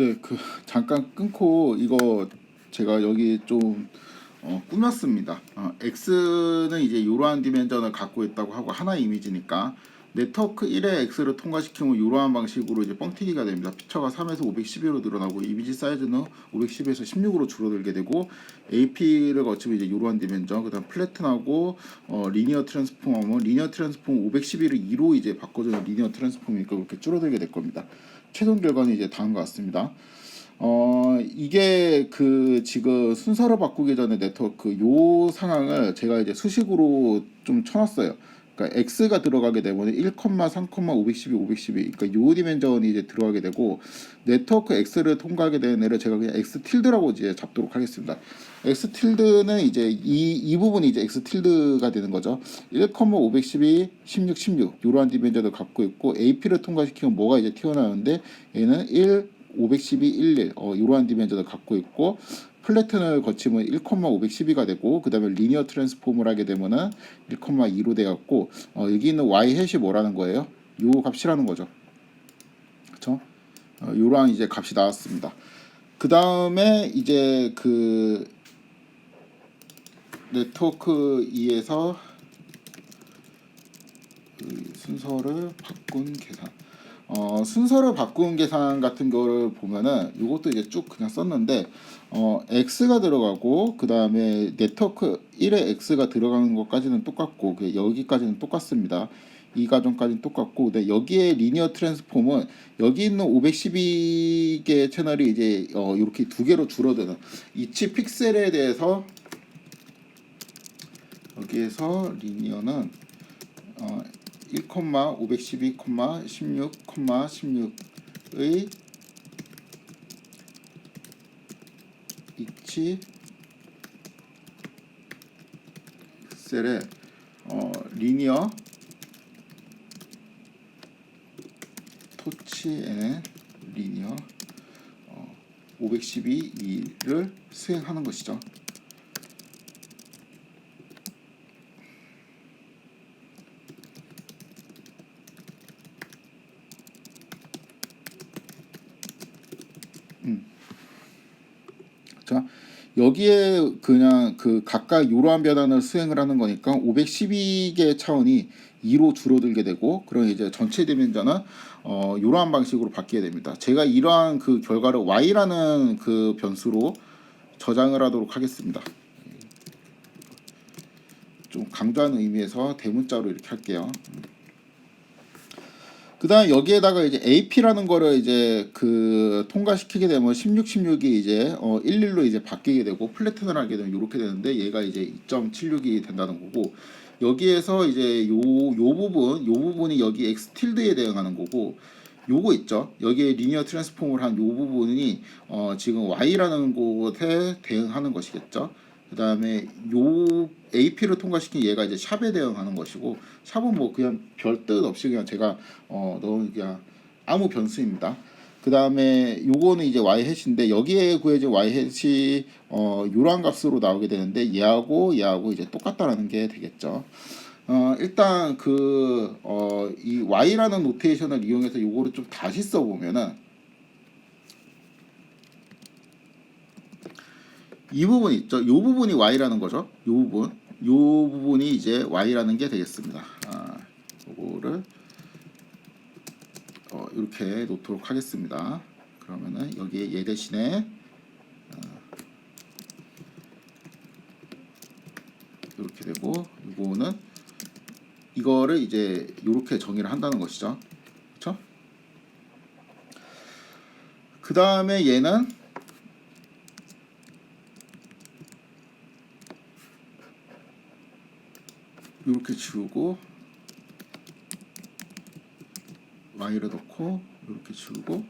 네, 잠깐 끊고 이거 제가 여기 좀 꾸몄습니다. X는 이제 이러한 디멘전을 갖고 있다고 하고 하나의 이미지니까 네트워크 1의 X를 통과시키면 이러한 방식으로 이제 뻥튀기가 됩니다. 피처가 3에서 512로 늘어나고 이미지 사이즈는 510에서 16으로 줄어들게 되고 AP를 거치면 이제 이러한 디멘전, 그다음 플래튼하고 리니어 트랜스폼하면 리니어 트랜스폼 512를 2로 이제 바꿔주는 리니어 트랜스폼이니까 이렇게 줄어들게 될 겁니다. 최종 결과는 이제 다음과 같습니다. 이게 지금 순서를 바꾸기 전에 네트워크 요 상황을 제가 이제 수식으로 좀 쳐놨어요. 그러니까 x가 들어가게 되면 1, 3, 512, 512. 그러니까 요 디멘전이 이제 들어가게 되고 네트워크 x를 통과하게 되는 애를 제가 그냥 x tilde라고 이제 잡도록 하겠습니다. x tilde는 이제 이 부분이 이제 x tilde가 되는 거죠. 1, 512, 16, 16 이러한 디멘전을 갖고 있고 AP를 통과시키면 뭐가 이제 튀어나오는데 얘는 1 512, 11 이러한 디멘전을 갖고 있고 플래튼을 거치면 1,512가 되고 그 다음에 리니어 트랜스폼을 하게 되면은 1,2로 되었고 여기 있는 y 햇이 뭐라는 거예요? 요 값이라는 거죠. 그쵸? 요랑 이제 값이 나왔습니다. 그 다음에 이제 네트워크 2에서 순서를 바꾼 계산. 순서를 바꾼 계산 같은 거를 보면은 이것도 이제 쭉 그냥 썼는데 x가 들어가고 그 다음에 네트워크 1에 x가 들어가는 것까지는 똑같고 여기까지는 똑같습니다. 이 과정까지는 똑같고 근데 여기에 리니어 트랜스폼은 여기 있는 512개 채널이 이제 이렇게 두 개로 줄어드는 이치 픽셀에 대해서 여기에서 리니어는 1, 512, 16, 16의 이치 셀에 리니어 토치에는 리니어 512를 수행하는 것이죠. 자, 여기에 그냥 각각 이러한 변환을 수행을 하는 거니까 512개 차원이 2로 줄어들게 되고 그런 이제 전체 디멘전은 이러한 방식으로 바뀌게 됩니다. 제가 이러한 결과를 y라는 변수로 저장을 하도록 하겠습니다. 좀 강조하는 의미에서 대문자로 이렇게 할게요. 그 다음에 여기에다가 이제 AP라는 거를 이제 통과시키게 되면 16, 16이 이제 11로 이제 바뀌게 되고 플래튼을 하게 되면 이렇게 되는데 얘가 이제 2.76이 된다는 거고 여기에서 이제 요 부분이 여기 x tilde에 대응하는 거고 요거 있죠. 여기에 리니어 트랜스폼을 한 요 부분이 지금 y라는 곳에 대응하는 것이겠죠. 그 다음에 요 AP를 통과시킨 얘가 이제 샵에 대응하는 것이고 샵은 뭐 그냥 별 뜻 없이 그냥 제가 넣은 그냥 아무 변수입니다. 그 다음에 요거는 이제 y 햇인데 여기에 구해진 y 햇이 요런 값으로 나오게 되는데 얘하고 이제 똑같다라는 게 되겠죠. 일단 이 y라는 노테이션을 이용해서 요거를 좀 다시 써보면은 이 부분 있죠. 요 부분이 y라는 거죠. 요 부분이 이제 y라는 게 되겠습니다. 요거를 이렇게 놓도록 하겠습니다. 그러면은 여기에 얘 대신에 이렇게 되고 이거는 이거를 이제 이렇게 정의를 한다는 것이죠. 그렇죠? 그 다음에 얘는 이렇게 지우고 y를 넣고 이렇게 지우고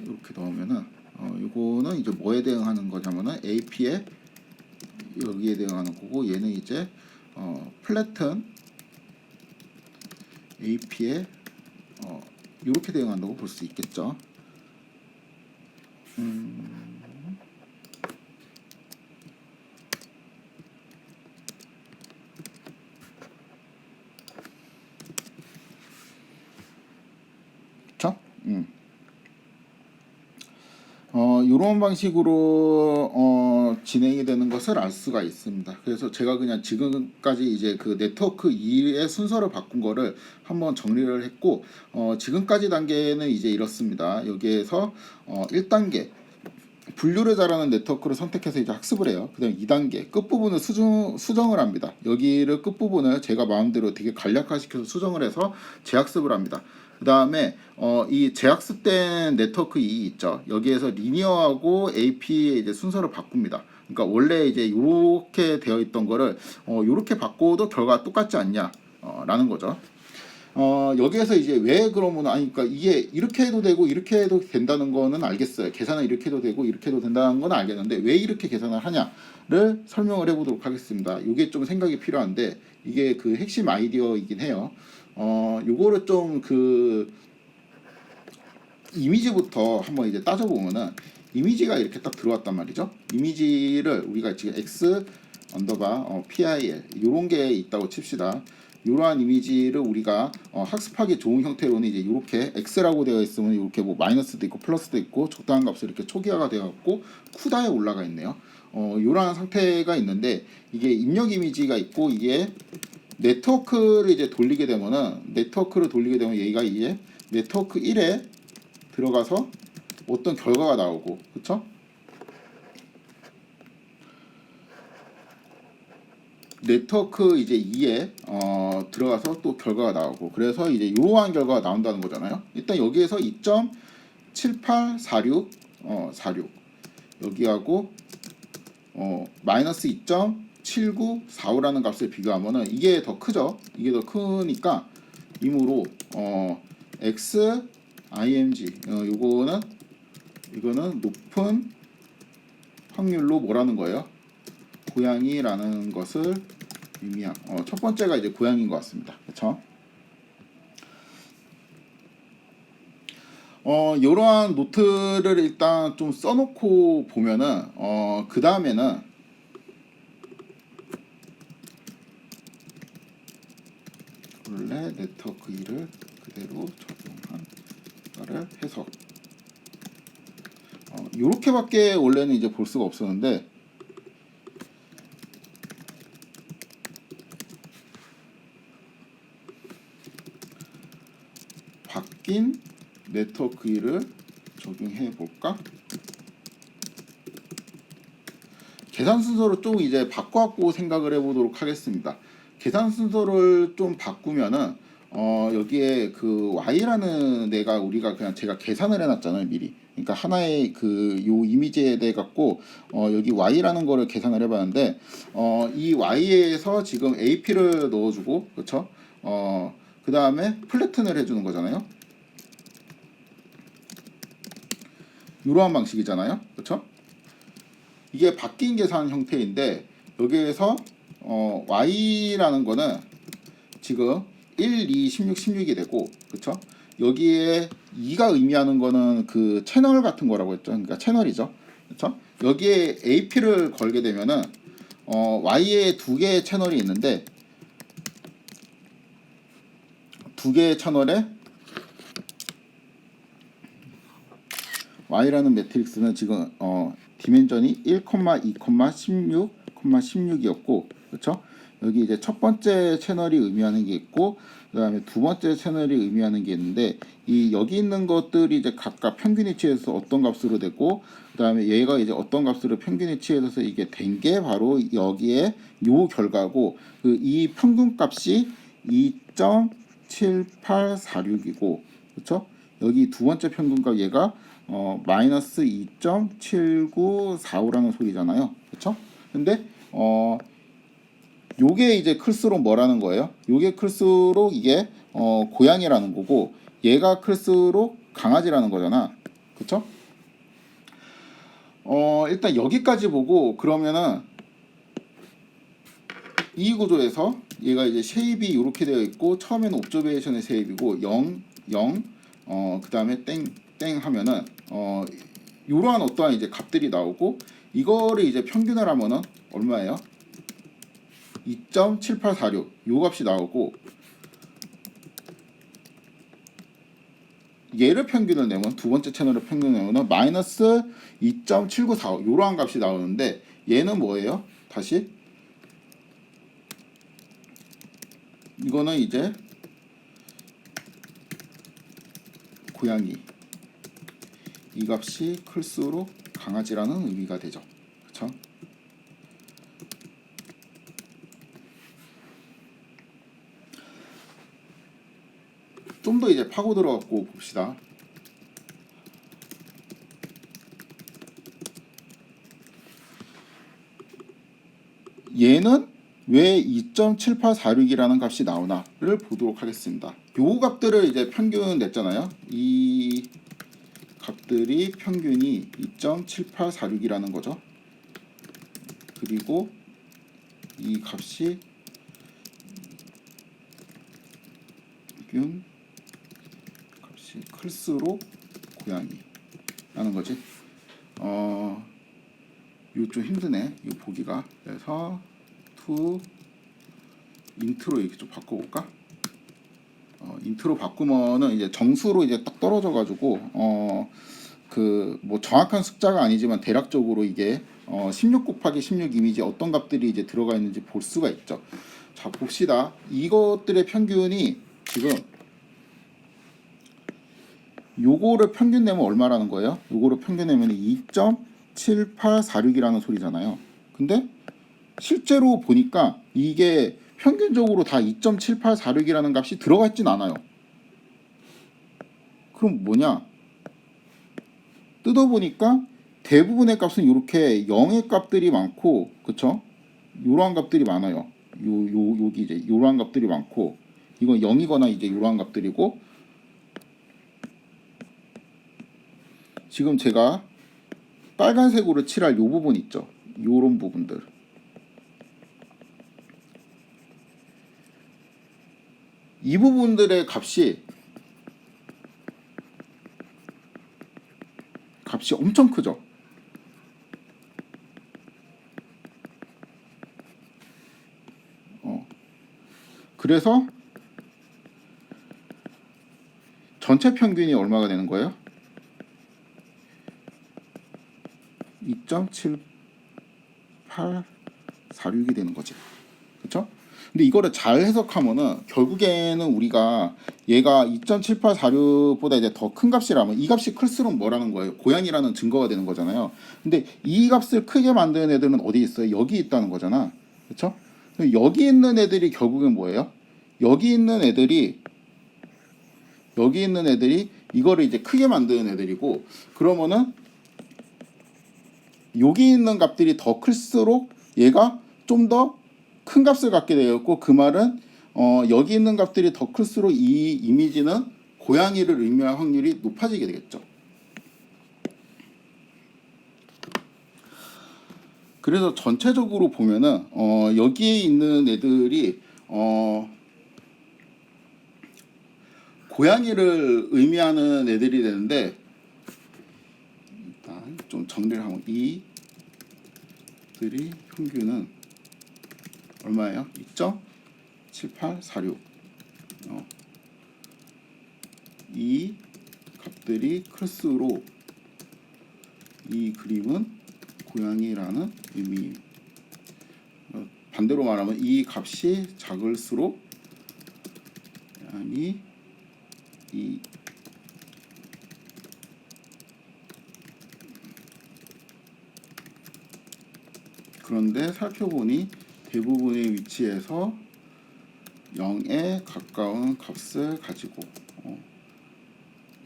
이렇게 넣으면은 이거는 이제 뭐에 대응하는 거냐면은 AP에 여기에 대응하는 거고 얘는 이제 플래튼 AP에 이렇게 대응한다고 볼 수 있겠죠. 그렇죠? 이런 방식으로 진행이 되는 것을 알 수가 있습니다. 그래서 제가 그냥 지금까지 이제 그 네트워크 2의 순서를 바꾼 거를 한번 정리를 했고, 지금까지 단계는 이제 이렇습니다. 여기에서 1단계 분류를 잘하는 네트워크를 선택해서 이제 학습을 해요. 그 다음에 2단계 끝부분을 수정을 합니다. 여기를 끝부분을 제가 마음대로 되게 간략화시켜서 수정을 해서 재학습을 합니다. 그 다음에 이 재학습된 네트워크 2 있죠. 여기에서 리니어하고 AP의 이제 순서를 바꿉니다. 그러니까 원래 이제 이렇게 되어 있던 거를 이렇게 바꿔도 결과가 똑같지 않냐 라는 거죠. 여기에서 이제 왜 그러면 아니 그러니까 이게 이렇게 해도 되고 이렇게 해도 된다는 거는 알겠어요. 계산을 이렇게 해도 되고 이렇게 해도 된다는 건 알겠는데 왜 이렇게 계산을 하냐를 설명을 해보도록 하겠습니다. 이게 좀 생각이 필요한데 이게 그 핵심 아이디어이긴 해요. 요거를 좀 그 이미지부터 한번 이제 따져보면은 이미지가 이렇게 딱 들어왔단 말이죠. 이미지를 우리가 지금 x 언더바 pil 요런 게 있다고 칩시다. 이러한 이미지를 우리가 학습하기 좋은 형태로는 이제 이렇게 x라고 되어 있으면 이렇게 뭐 마이너스도 있고 플러스도 있고 적당한 값으로 이렇게 초기화가 되어 갖고 쿠다에 올라가 있네요. 이러한 상태가 있는데 이게 입력 이미지가 있고 이게 네트워크를 이제 돌리게 되면은 얘가 이제 네트워크 1에 들어가서 어떤 결과가 나오고 그쵸? 네트워크 이제 2에 들어가서 또 결과가 나오고 그래서 이제 이러한 결과가 나온다는 거잖아요. 일단 여기에서 2.7846 46 여기하고 마이너스 2.7945라는 값을 비교하면은 이게 더 크죠. 이게 더 크니까 이므로 x img 이거는 높은 확률로 뭐라는 거예요? 고양이라는 것을 의미한 첫 번째가 이제 고양이인 것 같습니다. 그렇죠? 이러한 노트를 일단 좀 써놓고 보면은 그 다음에는 원래 네트워크 2를 그대로 적용한 거를 해서 이렇게밖에 원래는 이제 볼 수가 없었는데 바뀐 네트워크 2를 적용해 볼까? 계산 순서를 좀 이제 바꿔갖고 생각을 해보도록 하겠습니다. 계산 순서를 좀 바꾸면은 여기에 그 y라는 애가 우리가 그냥 제가 계산을 해놨잖아요 미리. 그러니까 하나의 그 요 이미지에 대해 갖고 여기 y라는 거를 계산을 해봤는데 이 y에서 지금 ap를 넣어주고 그렇죠? 그 다음에 플래튼을 해주는 거잖아요. 이러한 방식이잖아요. 그렇죠? 이게 바뀐 계산 형태인데 여기에서 y라는 거는 지금 1, 2, 16, 16이 되고 그쵸? 여기에 2가 의미하는 거는 그 채널 같은 거라고 했죠. 그러니까 채널이죠. 그쵸? 여기에 AP를 걸게 되면은 Y에 두 개의 채널이 있는데 두 개의 채널에 Y라는 매트릭스는 지금 디멘전이 1, 2, 16, 16이었고 그렇죠? 여기 이제 첫 번째 채널이 의미하는 게 있고 그다음에 두 번째 채널이 의미하는 게 있는데 이 여기 있는 것들이 이제 각각 평균이 취해서 어떤 값으로 되고 그다음에 얘가 이제 어떤 값으로 평균이 취해서 이게 된 게 바로 여기에 요 결과고 그 이 평균 값이 2.7846이고 그렇죠? 여기 두 번째 평균값 얘가 마이너스 2.7945라는 소리잖아요. 그렇죠? 근데 요게 이제 클수록 뭐라는 거예요? 요게 클수록 이게 고양이라는 거고 얘가 클수록 강아지라는 거잖아. 그쵸? 일단 여기까지 보고 그러면은 이 구조에서 얘가 이제 쉐입이 이렇게 되어 있고 처음에는 옵저베이션의 쉐입이고 0, 0, 그 다음에 땡 하면은 이러한 어떠한 이제 값들이 나오고 이거를 이제 평균을 하면은 얼마예요? 2.7846 요 값이 나오고 얘를 평균을 내면 두 번째 채널을 평균을 내면 마이너스 2.7945 이러한 값이 나오는데 얘는 뭐예요? 다시 이거는 이제 고양이 이 값이 클수록 강아지라는 의미가 되죠. 그렇죠? 좀 더 이제 파고 들어갖고 봅시다. 얘는 왜 2.7846이라는 값이 나오나를 보도록 하겠습니다. 요 값들을 이제 평균 냈잖아요. 이 값들이 평균이 2.7846이라는 거죠. 그리고 이 값이 평균 값이 클수록 고양이라는 거지. 요 좀 힘드네. 이 보기가. 그래서 to 인트로 이렇게 좀 바꿔볼까? 인트로 바꾸면은 이제 정수로 이제 딱 떨어져가지고 그 뭐 정확한 숫자가 아니지만 대략적으로 이게 16 곱하기 16 이미지 어떤 값들이 이제 들어가 있는지 볼 수가 있죠. 자 봅시다. 이것들의 평균이 지금 요거를 평균 내면 얼마라는 거예요? 요거를 평균 내면 2.7846이라는 소리잖아요. 근데 실제로 보니까 이게 평균적으로 다 2.7846이라는 값이 들어가 있진 않아요. 그럼 뭐냐? 뜯어보니까 대부분의 값은 이렇게 0의 값들이 많고, 그쵸? 요러한 값들이 많아요. 여기 이제 요러한 값들이 많고, 이건 0이거나 이제 요러한 값들이고, 지금 제가 빨간색으로 칠할 요 부분 있죠? 요런 부분들. 이 부분들의 값이 엄청 크죠. 그래서 전체 평균이 얼마가 되는 거예요? 2.7846이 되는 거지. 그렇죠? 근데 이거를 잘 해석하면은 결국에는 우리가 얘가 2.7846보다 이제 더 큰 값이라면 이 값이 클수록 뭐라는 거예요? 고양이라는 증거가 되는 거잖아요. 근데 이 값을 크게 만드는 애들은 어디 있어요? 여기 있다는 거잖아. 그렇죠? 여기 있는 애들이 결국엔 뭐예요? 여기 있는 애들이 이거를 이제 크게 만드는 애들이고, 그러면은 여기 있는 값들이 더 클수록 얘가 좀 더 큰 값을 갖게 되었고, 그 말은 여기 있는 값들이 더 클수록 이 이미지는 고양이를 의미할 확률이 높아지게 되겠죠. 그래서 전체적으로 보면은 여기에 있는 애들이 고양이를 의미하는 애들이 되는데, 일단 좀 정리를 하면 이들이 평균은 얼마예요? 2.7846. 이 값들이 클수록 이 그림은 고양이라는 의미. 반대로 말하면 이 값이 작을수록 고양이 이 그런데 살펴보니 대부분의 위치에서 0에 가까운 값을 가지고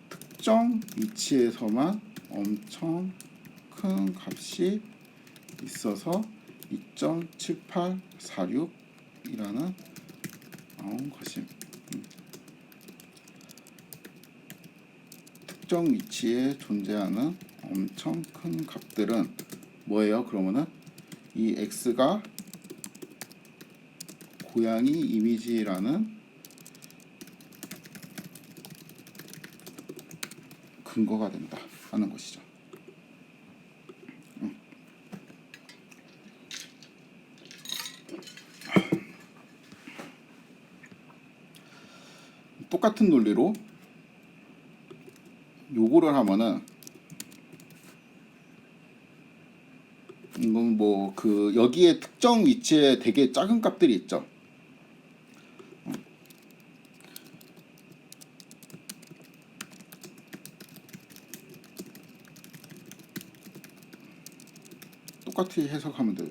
특정 위치에서만 엄청 큰 값이 있어서 2.7846이라는 나온 것임. 특정 위치에 존재하는 엄청 큰 값들은 뭐예요? 그러면은 이 x가 고양이 이미지라는 근거가 된다 하는 것이죠. 똑같은 논리로 요거를 하면은 이건 뭐 그 여기에 특정 위치에 되게 작은 값들이 있죠. 똑같이 해석하면 돼요.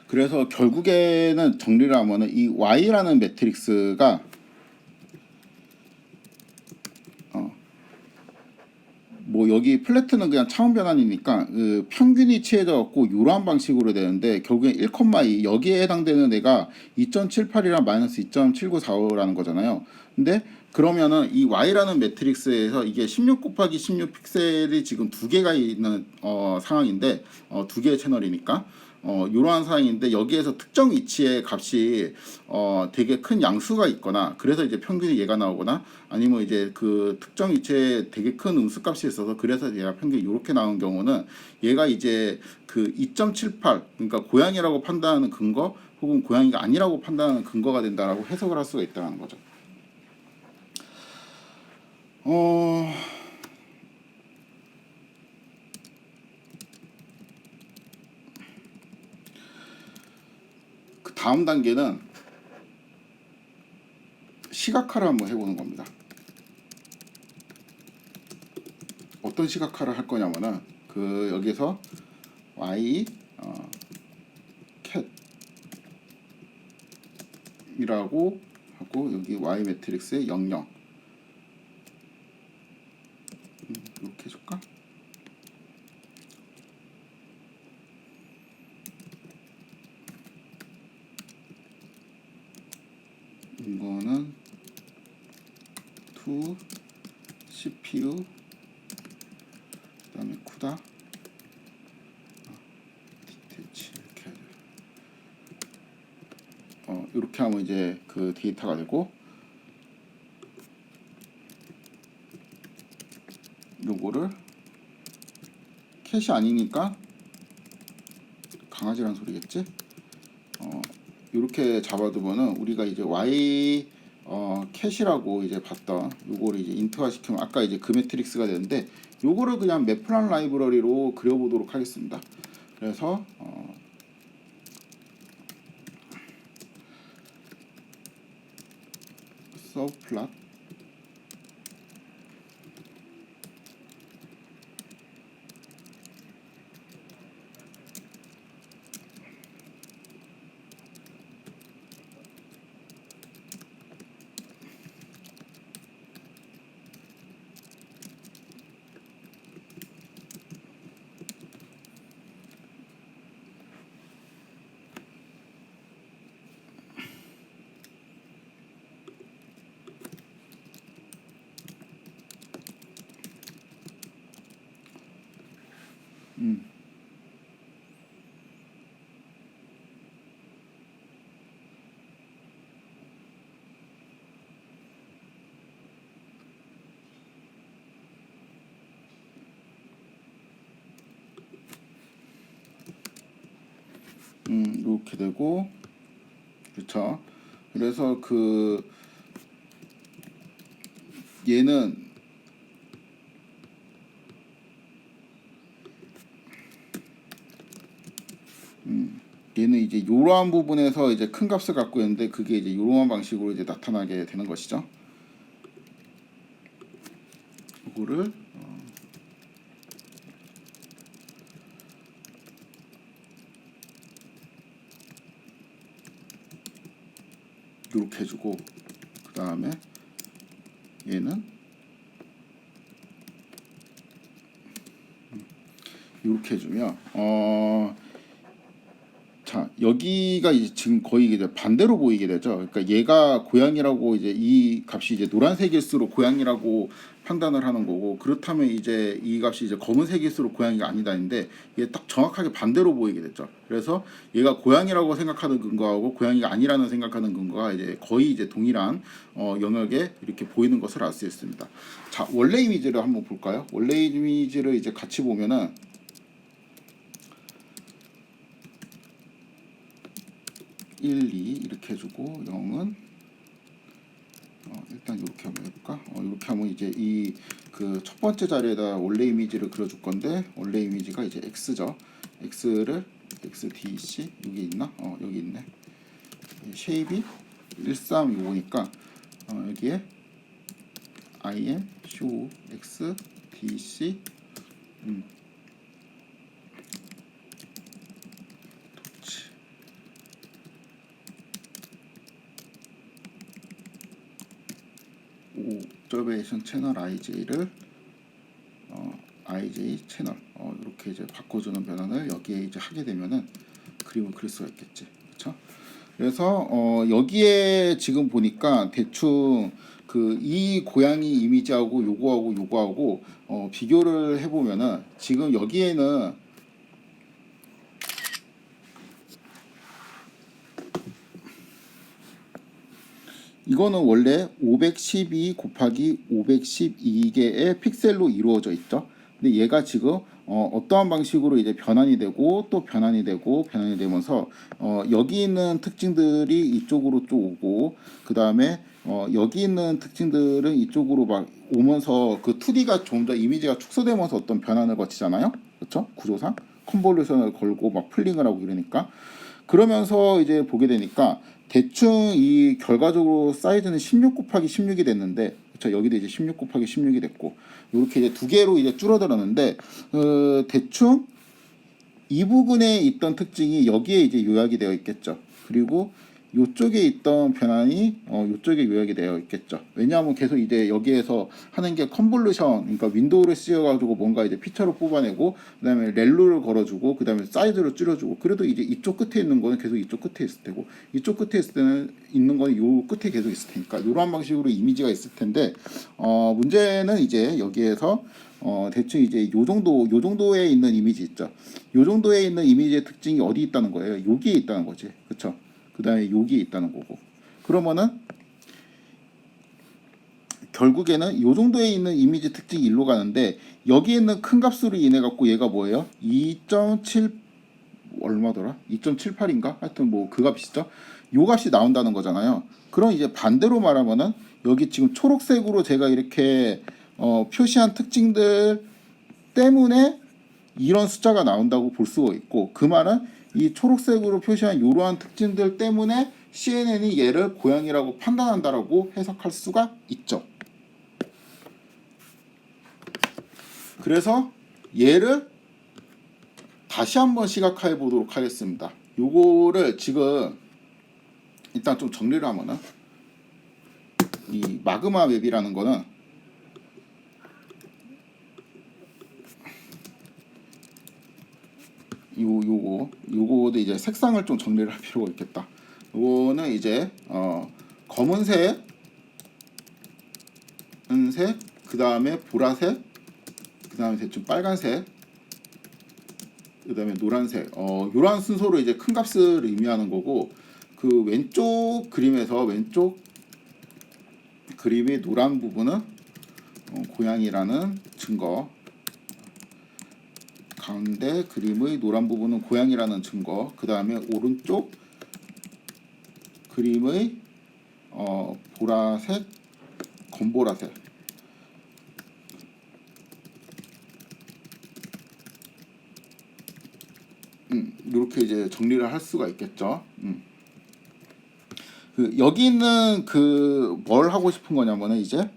그래서 결국에는 정리를 하면은 이 y라는 매트릭스가 뭐 여기 플래트는 그냥 차원 변환이니까 그 평균이 취해져 갖고 이러한 방식으로 되는데 결국엔 1,2 여기에 해당되는 애가 2.78이랑 마이너스 2.7945라는 거잖아요. 근데 그러면은 이 y라는 매트릭스에서 이게 16 곱하기 16 픽셀이 지금 두 개가 있는 상황인데 두 개의 채널이니까 이러한 상황인데 여기에서 특정 위치의 값이 되게 큰 양수가 있거나 그래서 이제 평균이 얘가 나오거나 아니면 이제 그 특정 위치에 되게 큰 음수값이 있어서 그래서 얘가 평균이 이렇게 나온 경우는 얘가 이제 그 2.78 그러니까 고양이라고 판단하는 근거 혹은 고양이가 아니라고 판단하는 근거가 된다라고 해석을 할 수가 있다는 거죠. 그 다음 단계는 시각화를 한번 해보는 겁니다. 어떤 시각화를 할 거냐면은 그 여기서 y 캣이라고 하고 여기 y 매트릭스에 00 이렇게 해줄까? 이거는 to CPU 그다음에 쿠다 디테치 이렇게 해야 돼. 이렇게 하면 이제 그 데이터가 되고 요거를 캣이 아니니까 강아지란 소리겠지? 이렇게 잡아두면은 우리가 이제 y 캣이라고 이제 봤던 요거를 이제 인트화 시키면 아까 이제 그 매트릭스가 되는데 요거를 그냥 매플란 라이브러리로 그려보도록 하겠습니다. 그래서 서브플롯 이렇게 되고 그렇죠. 그래서 그 얘는 얘는 이제 이러한 부분에서 이제 큰 값을 갖고 있는데 그게 이제 이러한 방식으로 이제 나타나게 되는 것이죠. 이거를 이렇게 해주고 그 다음에 얘는 이렇게 해주면 자 여기가 이제 지금 거의 이제 반대로 보이게 되죠. 그러니까 얘가 고양이라고 이제 이 값이 이제 노란색일수록 고양이라고 판단을 하는 거고, 그렇다면 이제 이 값이 이제 검은색일수록 고양이가 아니다인데 이게 딱 정확하게 반대로 보이게 됐죠. 그래서 얘가 고양이라고 생각하는 근거하고 고양이가 아니라는 생각하는 근거가 이제 거의 이제 동일한 영역에 이렇게 보이는 것을 알 수 있습니다. 자, 원래 이미지를 한번 볼까요? 원래 이미지를 이제 같이 보면은 1, 2 이렇게 해주고 0은 일단 이렇게 한번 해볼까? 이렇게 하면 이제 이 그 첫 번째 자리에다 원래 이미지를 그려줄 건데, 원래 이미지가 이제 x죠. x를 xdc 여기 있나? 여기 있네. 쉐입이 1365니까 여기에 im show xdc 옵저베이션 채널 IJ를 IJ 채널 이렇게 이제 바꿔주는 변환을 여기에 이제 하게 되면은 그림을 그릴 수가 있겠지, 그렇죠? 그래서 여기에 지금 보니까 대충 그 이 고양이 이미지하고 요거하고 비교를 해보면은 지금 여기에는 이거는 원래 512 곱하기 512개의 픽셀로 이루어져 있죠. 근데 얘가 지금 어떠한 방식으로 이제 변환이 되고 또 변환이 되면서 여기 있는 특징들이 이쪽으로 쭉 오고, 그 다음에 여기 있는 특징들은 이쪽으로 막 오면서 그 2D가 좀 더 이미지가 축소되면서 어떤 변환을 거치잖아요. 그렇죠? 구조상 컨볼루션을 걸고 막 풀링을 하고 이러니까, 그러면서 이제 보게 되니까 대충 이 결과적으로 사이즈는 16 곱하기 16이 됐는데, 그쵸? 여기도 이제 16 곱하기 16이 됐고, 이렇게 이제 두 개로 이제 줄어들었는데, 대충 이 부분에 있던 특징이 여기에 이제 요약이 되어 있겠죠. 그리고 요쪽에 있던 변환이 요쪽에 요약이 되어 있겠죠. 왜냐하면 계속 이제 여기에서 하는 게 컨볼루션, 그러니까 윈도우를 씌워가지고 뭔가 이제 피처를 뽑아내고, 그다음에 렐로를 걸어주고, 그다음에 사이즈를 줄여주고, 그래도 이제 이쪽 끝에 있는 거는 계속 이쪽 끝에 있을 테고, 이쪽 끝에 있을 때는 있는 거는 요 끝에 계속 있을 테니까 이런 방식으로 이미지가 있을 텐데, 문제는 이제 여기에서 대충 이제 요 정도에 있는 이미지 있죠. 요 정도에 있는 이미지의 특징이 어디 있다는 거예요? 여기에 있다는 거지, 그렇죠? 그 다음에 여기에 있다는 거고, 그러면은 결국에는 요 정도에 있는 이미지 특징이 일로 가는데, 여기에 있는 큰 값으로 인해 갖고 얘가 뭐예요? 2.7 얼마더라? 2.78인가? 하여튼 뭐 그 값이죠. 요 값이 나온다는 거잖아요. 그럼 이제 반대로 말하면은 여기 지금 초록색으로 제가 이렇게 표시한 특징들 때문에 이런 숫자가 나온다고 볼 수가 있고, 그 말은 이 초록색으로 표시한 이러한 특징들 때문에 CNN이 얘를 고양이라고 판단한다라고 해석할 수가 있죠. 그래서 얘를 다시 한번 시각화해 보도록 하겠습니다. 요거를 지금 일단 좀 정리를 하면은, 이 마그마 웹이라는 거는 요거도 이제 색상을 좀 정리를 할 필요가 있겠다. 요거는 이제 검은색, 은색, 그 다음에 보라색, 그 다음에 대충 빨간색, 그 다음에 노란색, 요런 순서로 이제 큰 값을 의미하는 거고, 그 왼쪽 그림에서 왼쪽 그림의 노란 부분은 고양이라는 증거, 가운데 그림의 노란 부분은 고양이라는 증거, 그 다음에 오른쪽 그림의 보라색, 검보라색, 이렇게 이제 정리를 할 수가 있겠죠. 그 여기 있는 그 뭘 하고 싶은 거냐면은 이제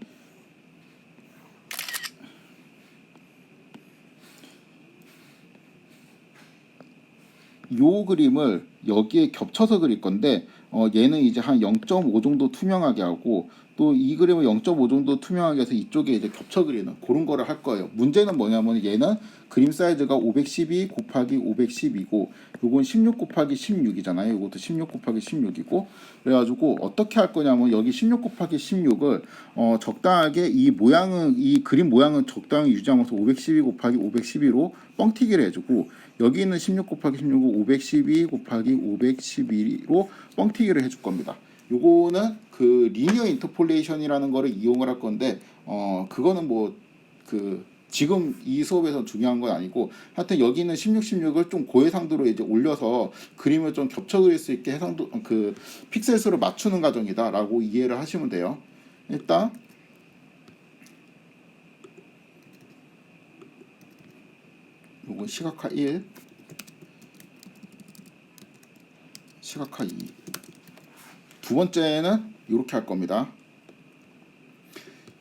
요 그림을 여기에 겹쳐서 그릴 건데 얘는 이제 한 0.5 정도 투명하게 하고 또 이 그림을 0.5 정도 투명하게 해서 이쪽에 이제 겹쳐 그리는 그런 거를 할 거예요. 문제는 뭐냐면 얘는 그림 사이즈가 512 곱하기 512고 요건 16 곱하기 16이잖아요. 이것도 16 곱하기 16이고 그래가지고 어떻게 할 거냐면 여기 16 곱하기 16을 적당하게 이 모양은 이 그림 모양은 적당히 유지하면서 512 곱하기 512로 뻥튀기를 해주고 여기 있는 16 곱하기 16을 512 곱하기 512로 뻥튀기를 해줄 겁니다. 요거는 그 리니어 인터폴레이션이라는 거를 이용을 할 건데 그거는 뭐 그 지금 이 수업에서 중요한 건 아니고 하여튼 여기 있는 16, 16을 좀 고해상도로 이제 올려서 그림을 좀 겹쳐 그릴 수 있게 해상도 그 픽셀 수를 맞추는 과정이다라고 이해를 하시면 돼요. 일단 요건 시각화 1, 시각화 2. 두 번째는 이렇게 할 겁니다.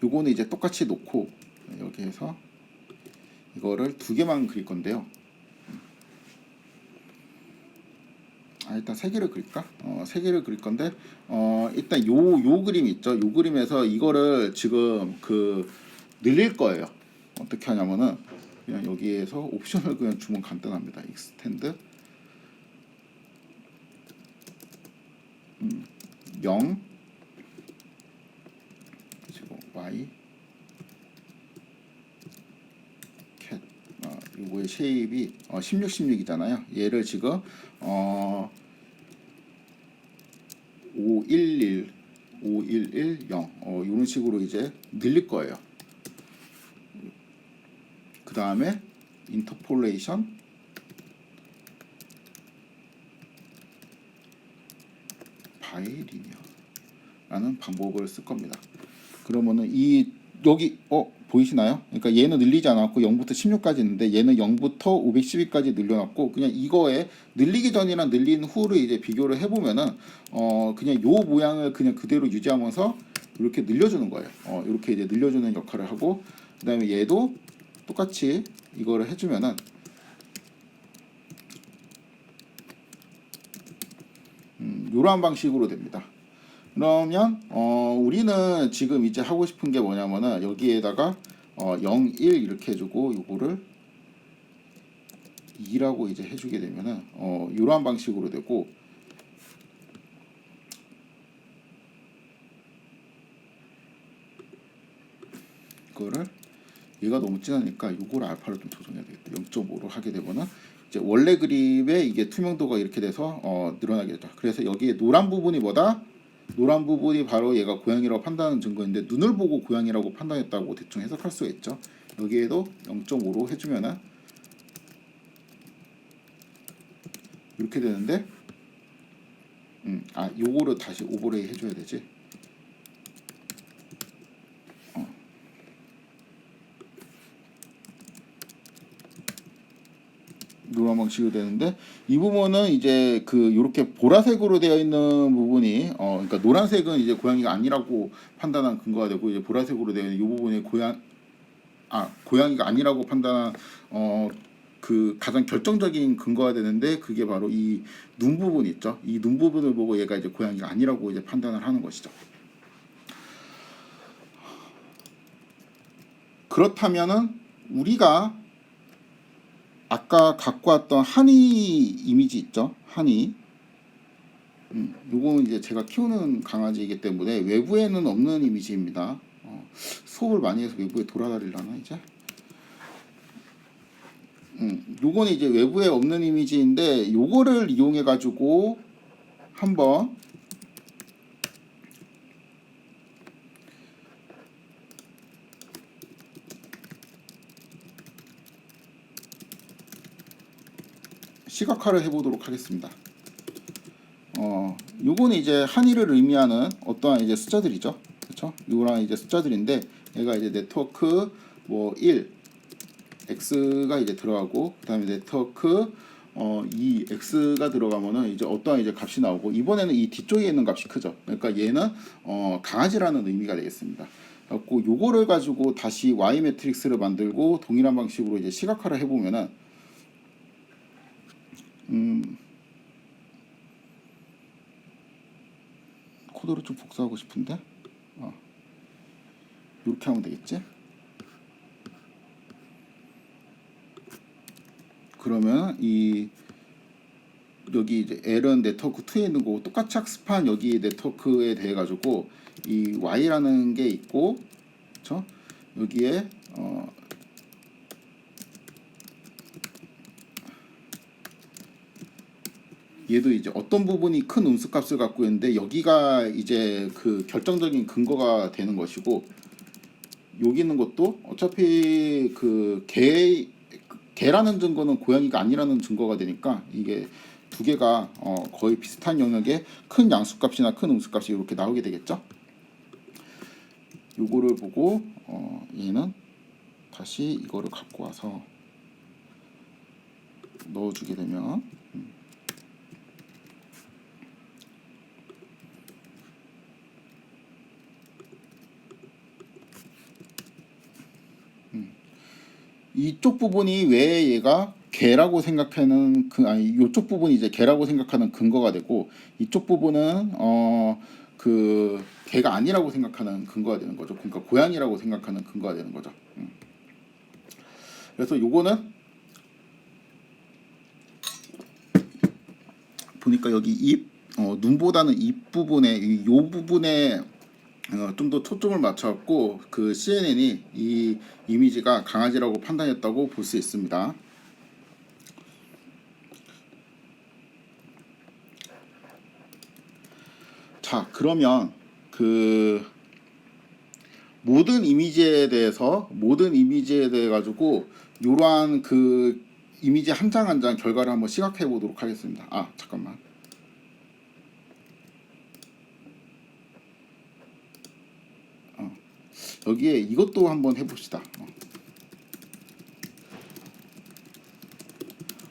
요거는 이제 똑같이 놓고 여기에서 이거를 두 개만 그릴 건데요. 일단 세 개를 그릴까? 세 개를 그릴 건데 일단 요 그림 있죠. 요 그림에서 이거를 지금 그 늘릴 거예요. 어떻게 하냐면은 그냥 여기에서 옵션을 그냥 주면 간단합니다. 익스텐드 0 그리고 y cat 요거의 쉐입이 16, 16이잖아요. 얘를 지금 511 5110 이런 식으로 이제 늘릴 거예요. 그 다음에 인터폴레이션 바이 리니어라는 방법을 쓸 겁니다. 그러면은 이 여기 보이시나요? 그러니까 얘는 늘리지 않았고 0부터 16까지 있는데 얘는 0부터 512까지 늘려놨고 그냥 이거에 늘리기 전이랑 늘린 후를 이제 비교를 해보면은 그냥 요 모양을 그냥 그대로 유지하면서 이렇게 늘려주는 거예요. 이렇게 이제 늘려주는 역할을 하고 그다음에 얘도 똑같이 이거를 해주면은 이러한 방식으로 됩니다. 그러면 우리는 지금 이제 하고 싶은 게 뭐냐면은 여기에다가 0, 1 이렇게 해주고 요거를 2라고 이제 해주게 되면은 이러한 방식으로 되고 그거를 얘가 너무 진하니까 요걸 알파를 좀 조정해야 되겠다. 0.5로 하게 되면은 이제 원래 그림에 이게 투명도가 이렇게 돼서 늘어나게 되죠. 그래서 여기에 노란 부분이 뭐다? 노란 부분이 바로 얘가 고양이라고 판단하는 증거인데 눈을 보고 고양이라고 판단했다고 대충 해석할 수가 있죠. 여기에도 0.5로 해주면은 이렇게 되는데 요거를 다시 오버레이 해줘야 되지. 노란 방식으로 되는데 이 부분은 이제 그 요렇게 보라색으로 되어 있는 부분이 그러니까 노란색은 이제 고양이가 아니라고 판단한 근거가 되고 이제 보라색으로 되어 있는 이 부분이 고양이가 아니라고 판단한 그 가장 결정적인 근거가 되는데 그게 바로 이 눈 부분 있죠. 이 눈 부분을 보고 얘가 이제 고양이가 아니라고 이제 판단을 하는 것이죠. 그렇다면은 우리가 아까 갖고 왔던 하니 이미지 있죠? 하니. 요거는 이제 제가 키우는 강아지이기 때문에 외부에는 없는 이미지입니다. 수업을 많이 해서 외부에 돌아다니려나 이제? 요거는 이제 외부에 없는 이미지인데 요거를 이용해 가지고 한번 시각화를 해보도록 하겠습니다. 요거는 이제 한의를 의미하는 어떠한 이제 숫자들이죠. 그렇죠? 요거랑 이제 숫자들인데 얘가 이제 네트워크 뭐 1, x가 이제 들어가고 그다음에 네트워크 2, x가 들어가면은 이제 어떠한 이제 값이 나오고 이번에는 이 뒤쪽에 있는 값이 크죠. 그러니까 얘는 강아지라는 의미가 되겠습니다. 그래서 요거를 가지고 다시 y 매트릭스를 만들고 동일한 방식으로 이제 시각화를 해보면은 코드를 좀 복사하고 싶은데 이렇게 하면 되겠지? 그러면 이 여기 이제 L은 네트워크 2에 있는 거고 똑같이 학습한 여기 네트워크에 대해 가지고 이 Y라는 게 있고, 그렇죠? 여기에 얘도 이제 어떤 부분이 큰 음수값을 갖고 있는데 여기가 이제 그 결정적인 근거가 되는 것이고, 여기 있는 것도 어차피 그 개라는 증거는 고양이가 아니라는 증거가 되니까 이게 두 개가 거의 비슷한 영역에 큰 양수값이나 큰 음수값이 이렇게 나오게 되겠죠. 요거를 보고 얘는 다시 이거를 갖고 와서 넣어주게 되면 이쪽 부분이 왜 얘가 개라고 생각하는 이쪽 부분이 이제 개라고 생각하는 근거가 되고, 이쪽 부분은 그 개가 아니라고 생각하는 근거가 되는 거죠. 그러니까 고양이라고 생각하는 근거가 되는 거죠. 그래서 요거는 보니까 여기 입 눈보다는 입 부분에 요 부분에 좀 더 초점을 맞춰갖고 그 CNN이 이 이미지가 강아지라고 판단했다고 볼 수 있습니다. 자, 그러면 그 모든 이미지에 대해 가지고 이러한 그 이미지 한 장 한 장 결과를 한번 시각해 보도록 하겠습니다. 잠깐만. 여기에 이것도 한번 해봅시다.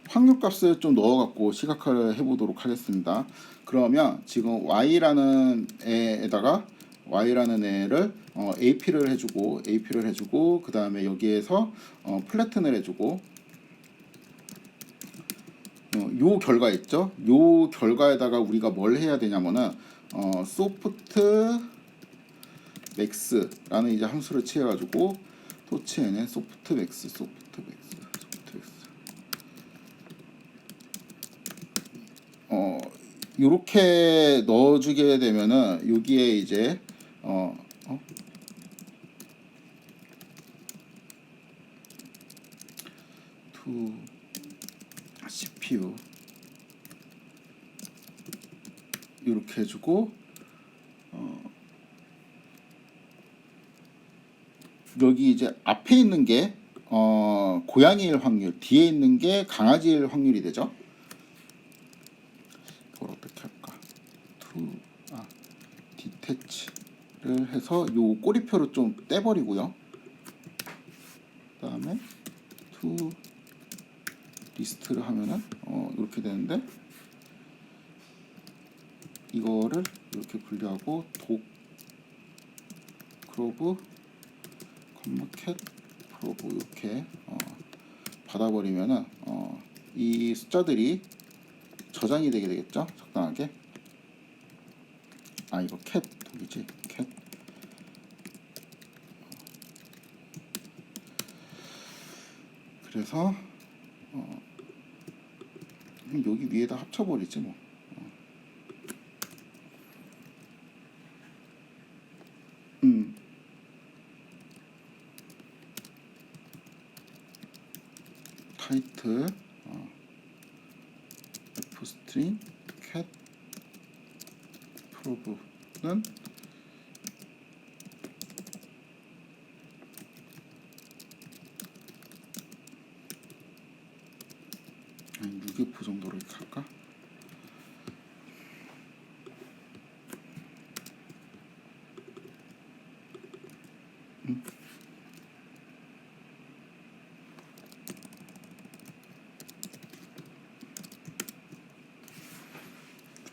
확률값을 좀 넣어갖고 시각화를 해보도록 하겠습니다. 그러면 지금 y라는 애에다가 y라는 애를 ap를 해주고 그 다음에 여기에서 플래튼을 해주고 요 결과 있죠? 요 결과에다가 우리가 뭘 해야 되냐면은 소프트 맥스라는 이제 함수를 취해가지고 토치에는 소프트 맥스 요렇게 넣어주게 되면은 여기에 이제 to CPU 이렇게 해주고 여기 이제 앞에 있는 게 고양이일 확률, 뒤에 있는 게 강아지일 확률이 되죠. 이걸 어떻게 할까? 디태치를 해서 요 꼬리표를 좀 떼버리고요. 그다음에 to 리스트를 하면은 이렇게 되는데, 이거를 이렇게 분리하고 독 크로브 컴마캣 프로브 이렇게 받아버리면은 이 숫자들이 저장이 되게 되겠죠. 적당하게. 이거 캣 독이지. 캣. 그래서 여기 위에다 합쳐버리지 뭐. 타이틀 f 스트링 cat prove는 유기표 정도로 이렇게 할까?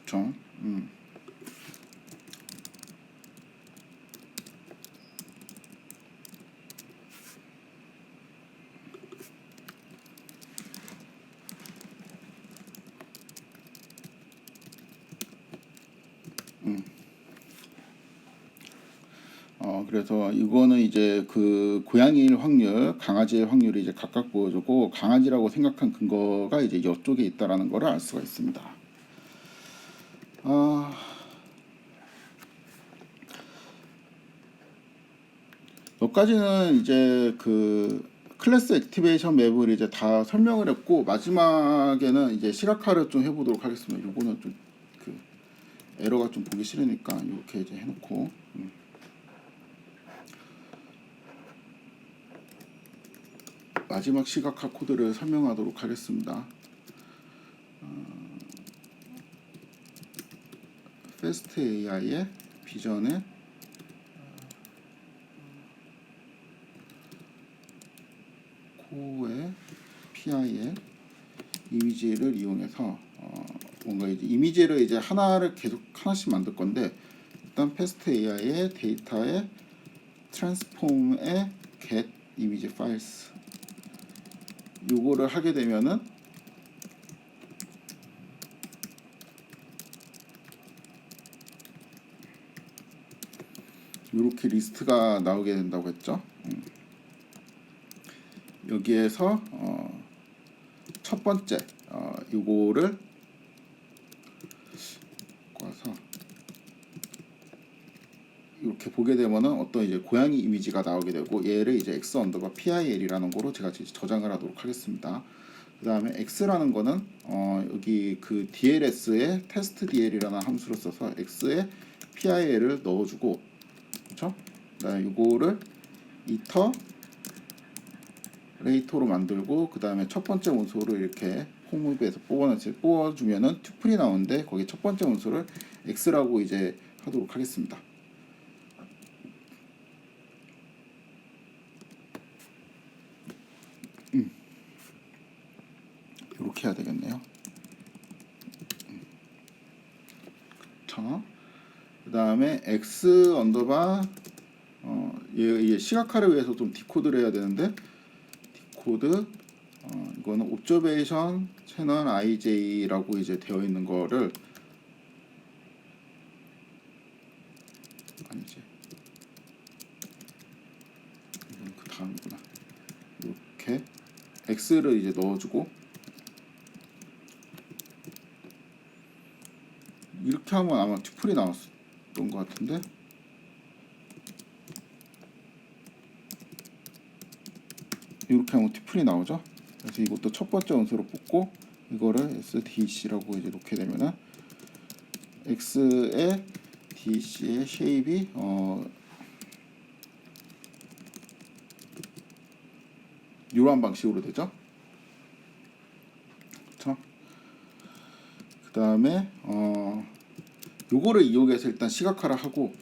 그쵸? 그래서 이거는 이제 그 고양이일 확률, 강아지일 확률이 이제 각각 보여주고 강아지라고 생각한 근거가 이제 이쪽에 있다라는 거를 알 수가 있습니다. 여기까지는 이제 그 클래스 액티베이션 맵을 이제 다 설명을 했고 마지막에는 이제 시각화를 좀 해보도록 하겠습니다. 요거는 좀 그 에러가 좀 보기 싫으니까 이렇게 이제 해놓고 마지막 시각화 코드를 설명하도록 하겠습니다. 패스트 AI의 비전의 코어의 PI의 이미지를 이용해서 뭔가 이제 이미지를 이제 하나를 계속 하나씩 만들 건데 일단 패스트 AI의 데이터의 트랜스폼의 get 이미지 파일스 요거를 하게 되면은 이렇게 리스트가 나오게 된다고 했죠. 여기에서 첫 번째 요거를 와서 이렇게 보게 되면은 어떤 이제 고양이 이미지가 나오게 되고 얘를 이제 x 언더바 pil이라는 거로 제가 저장을 하도록 하겠습니다. 그 다음에 x라는 거는 여기 그 dls에 test dl이라는 함수를 써서 x에 pil을 넣어주고 그렇죠? 그다음에 이거를 이터 레이터로 만들고 그 다음에 첫 번째 원소를 이렇게 홈무비에서 뽑아주면은 튜플이 나오는데 거기 첫 번째 원소를 x라고 이제 하도록 하겠습니다. 이렇게 해야 되겠네요. 그쵸? 그 다음에 x 언더바 얘 시각화를 위해서 좀 디코드를 해야 되는데 디코드 이거는 옵저베이션 채널 IJ라고 이제 되어 있는 거를 아니지 이건 그 다음이구나. 이렇게 x를 이제 넣어주고 이렇게 하면 아마 튜플이 나왔던 것 같은데 이렇게 하면 튜플이 나오죠. 그래서 이것도 첫 번째 원소로 뽑고 이거를 SDC라고 이제 놓게 되면은 X의 DC의 쉐입이 이러한 방식으로 되죠. 그렇죠? 그 다음에 요거를 이용해서 일단 시각화를 하고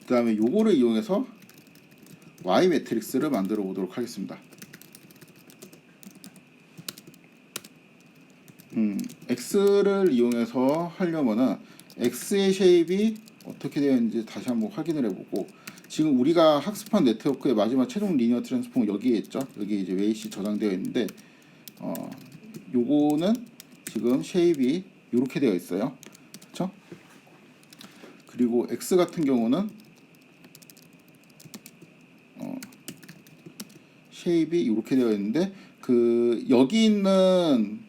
그 다음에 요거를 이용해서 Y 매트릭스를 만들어 보도록 하겠습니다. X를 이용해서 하려면은 X의 쉐입이 어떻게 되어 있는지 다시 한번 확인을 해보고 지금 우리가 학습한 네트워크의 마지막 최종 리니어 트랜스폼 여기에 있죠. 여기 이제 웨이시 저장되어 있는데 요거는 지금 쉐입이 이렇게 되어 있어요. 그렇죠? 그리고 X 같은 경우는 쉐입이 이렇게 되어 있는데 그 여기 있는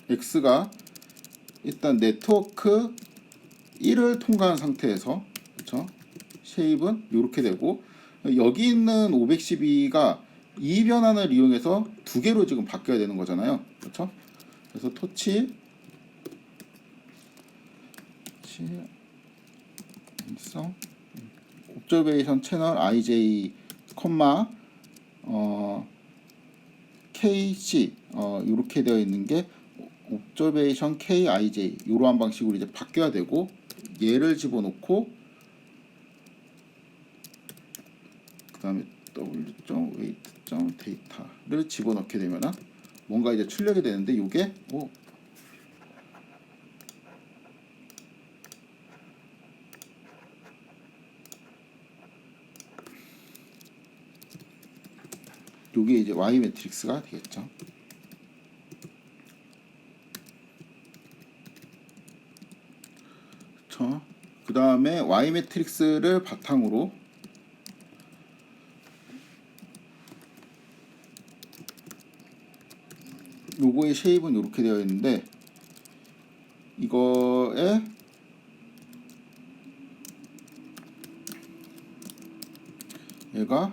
X가 일단 네트워크 1을 통과한 상태에서 그렇죠? 쉐입은 이렇게 되고 여기 있는 512가 이 변환을 이용해서 두 개로 지금 바뀌어야 되는 거잖아요. 그렇죠? 그래서 토치 인성 옵저베이션 채널 IJ KC 이렇게 되어 있는 게 옵저베이션 KIJ 이러한 방식으로 이제 바뀌어야 되고 얘를 집어넣고 그 다음에 w.weight.data를 집어넣게 되면은 뭔가 이제 출력이 되는데 요게 요게 이제 Y 매트릭스가 되겠죠. 그쵸. 그 다음에 Y 매트릭스를 바탕으로 요거의 쉐입은 이렇게 되어 있는데, 이거에 얘가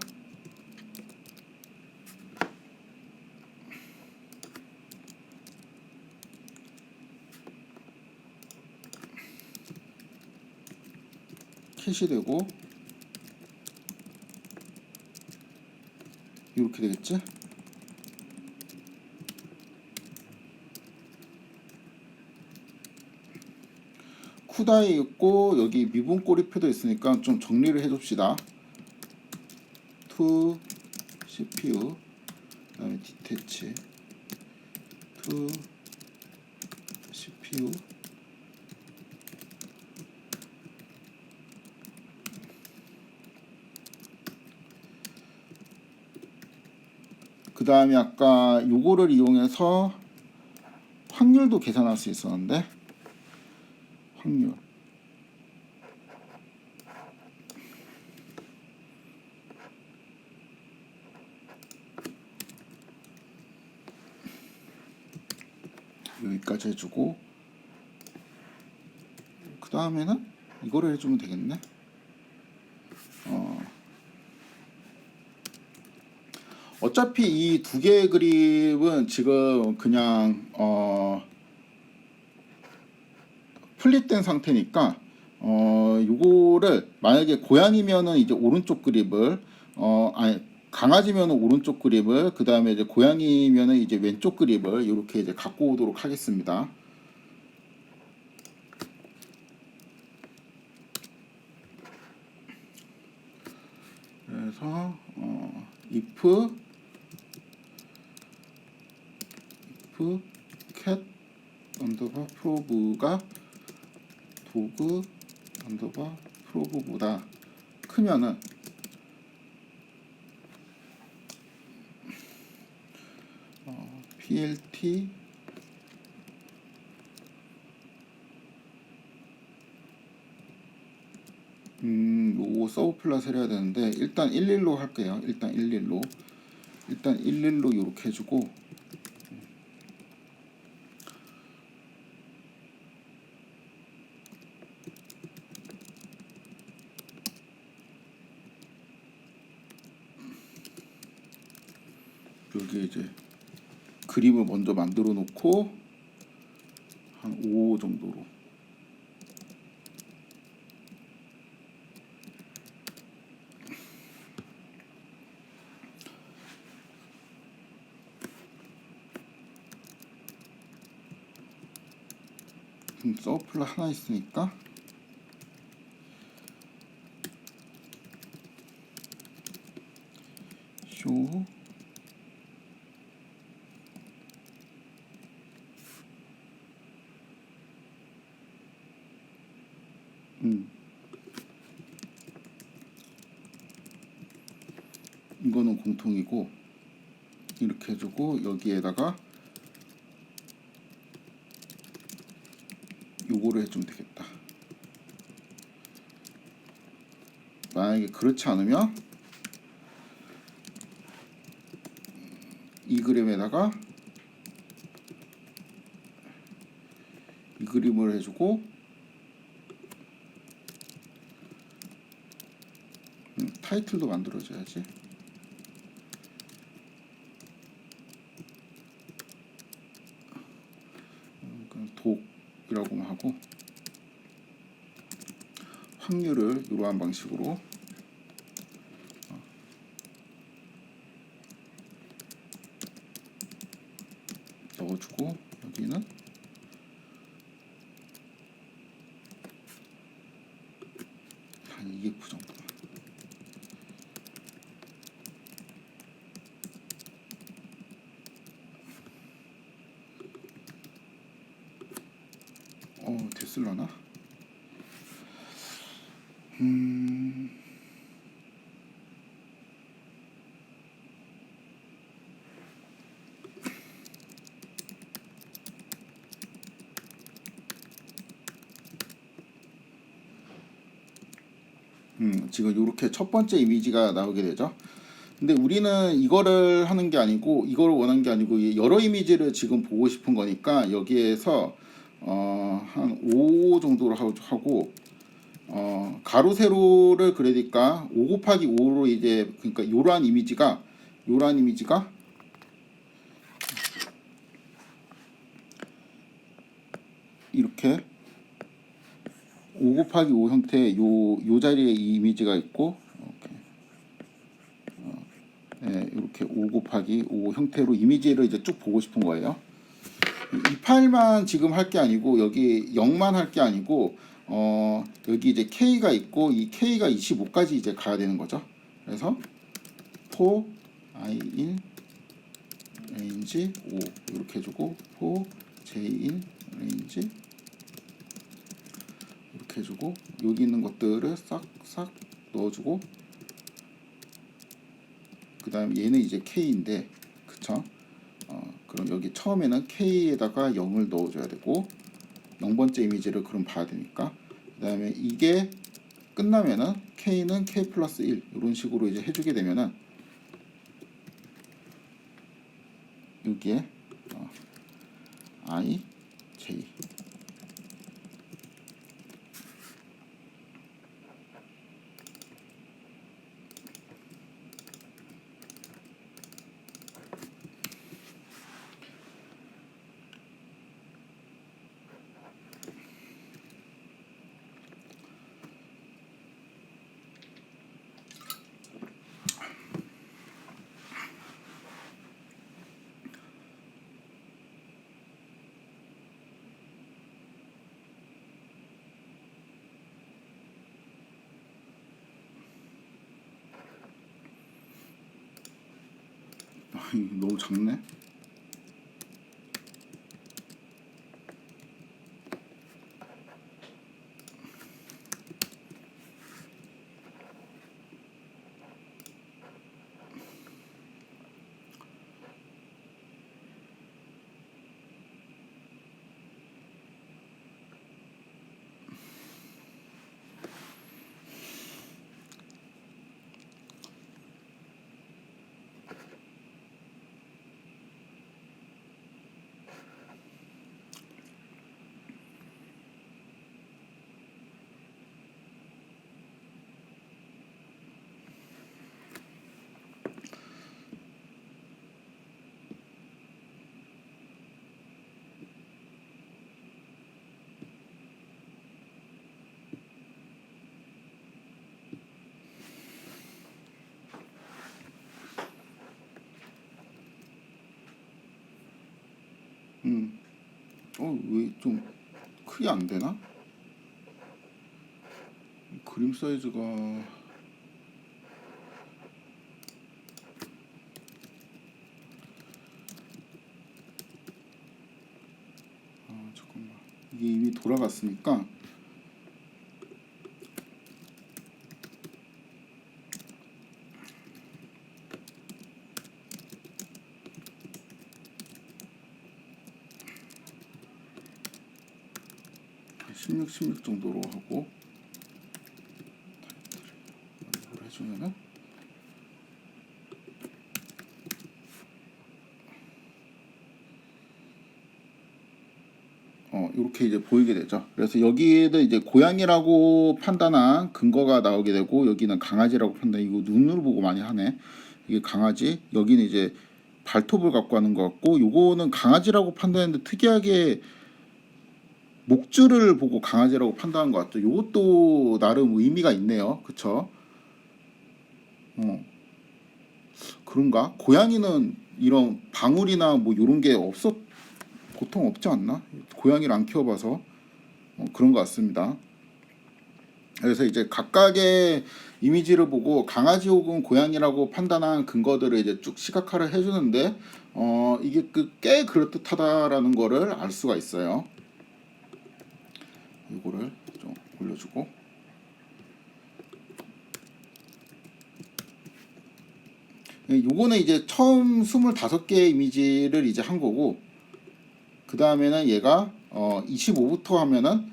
캣이 되고 이렇게 되겠지? 쿠다이 있고 여기 미분 꼬리표도 있으니까 좀 정리를 해줍시다. to CPU, 그 다음에 디태치 to CPU, 그 다음에 아까 요거를 이용해서 확률도 계산할 수 있었는데, 확률 여기까지 해주고, 그 다음에는 이거를 해주면 되겠네. 어차피 이 두 개의 그립은 지금 그냥 플립된 상태니까 요거를 만약에 고양이면은 이제 오른쪽 그립을 아니 강아지면은 오른쪽 그립을, 그 다음에 이제 고양이면은 이제 왼쪽 그립을 이렇게 이제 갖고 오도록 하겠습니다. 그래서 if cat 언더바 probe가 도그 언더바 probe보다 크면은 plt 요거 서브 플랫을 해야 되는데, 일단 11로 할게요. 일단 11로 요렇게 해주고, 여기 이제 그림을 먼저 만들어 놓고 한 5 정도로 서플 하나 있으니까 쇼 이거는 공통이고, 이렇게 해주고 여기에다가 요거를 해주면 되겠다. 만약에 그렇지 않으면 이 그림에다가 이 그림을 해주고, 타이틀도 만들어줘야지. 그냥 독이라고 하고, 확률을 이러한 방식으로 넣어주고, 여기는 한 200% 정도. 됐을라나? 지금 이렇게 첫 번째 이미지가 나오게 되죠. 근데 우리는 이거를 하는 게 아니고 이걸 원하는 게 아니고 여러 이미지를 지금 보고 싶은 거니까 여기에서 한 5 정도로 하고 가로 세로를 그리니까 5 곱하기 5로 이제 그러니까 요러한 이미지가 이렇게 5 곱하기 5 형태의 요 자리에 이 이미지가 있고 이렇게 5 곱하기 5 형태로 이미지를 이제 쭉 보고 싶은 거예요. 이 파일만 지금 할 게 아니고 여기 0만 할 게 아니고 여기 이제 K가 있고 이 K가 25까지 이제 가야 되는 거죠. 그래서 for i1 range 5 이렇게 해주고 for j1 range 이렇게 해주고 여기 있는 것들을 싹싹 넣어주고 그 다음 얘는 이제 K인데 그쵸? 그럼 여기 처음에는 K에다가 0을 넣어줘야 되고 0번째 이미지를 그럼 봐야 되니까 그 다음에 이게 끝나면은 K는 K 플러스 1 이런 식으로 이제 해주게 되면은 여기에 I, J 너무 작네. 왜 좀 크게 안 되나? 그림 사이즈가 잠깐만 이게 이미 돌아갔으니까 16 정도로 하고 이걸 해주면은 이렇게 이제 보이게 되죠. 그래서 여기에도 이제 고양이라고 판단한 근거가 나오게 되고 여기는 강아지라고 판단. 이거 눈으로 보고 많이 하네. 이게 강아지. 여기는 이제 발톱을 갖고 하는 것 같고 요거는 강아지라고 판단했는데 특이하게 목줄을 보고 강아지라고 판단한 것 같죠. 요것도 나름 의미가 있네요. 그쵸? 그런가? 고양이는 이런 방울이나 뭐 요런 게 보통 없지 않나? 고양이를 안 키워봐서 그런 것 같습니다. 그래서 이제 각각의 이미지를 보고 강아지 혹은 고양이라고 판단한 근거들을 이제 쭉 시각화를 해주는데 이게 꽤 그럴듯하다라는 거를 알 수가 있어요. 이거를 좀 올려주고 요거는 이제 처음 25개의 이미지를 이제 한 거고 그 다음에는 얘가 25부터 하면은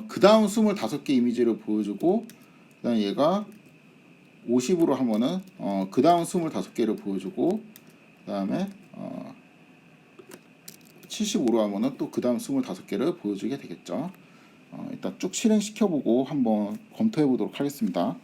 그 다음 25개 이미지를 보여주고 그 그다음 얘가 50으로 하면은 그 다음 25개를 보여주고, 그 다음에 75로 하면은 또 그 다음 25개를 보여주게 되겠죠. 일단 쭉 실행시켜보고 한번 검토해 보도록 하겠습니다.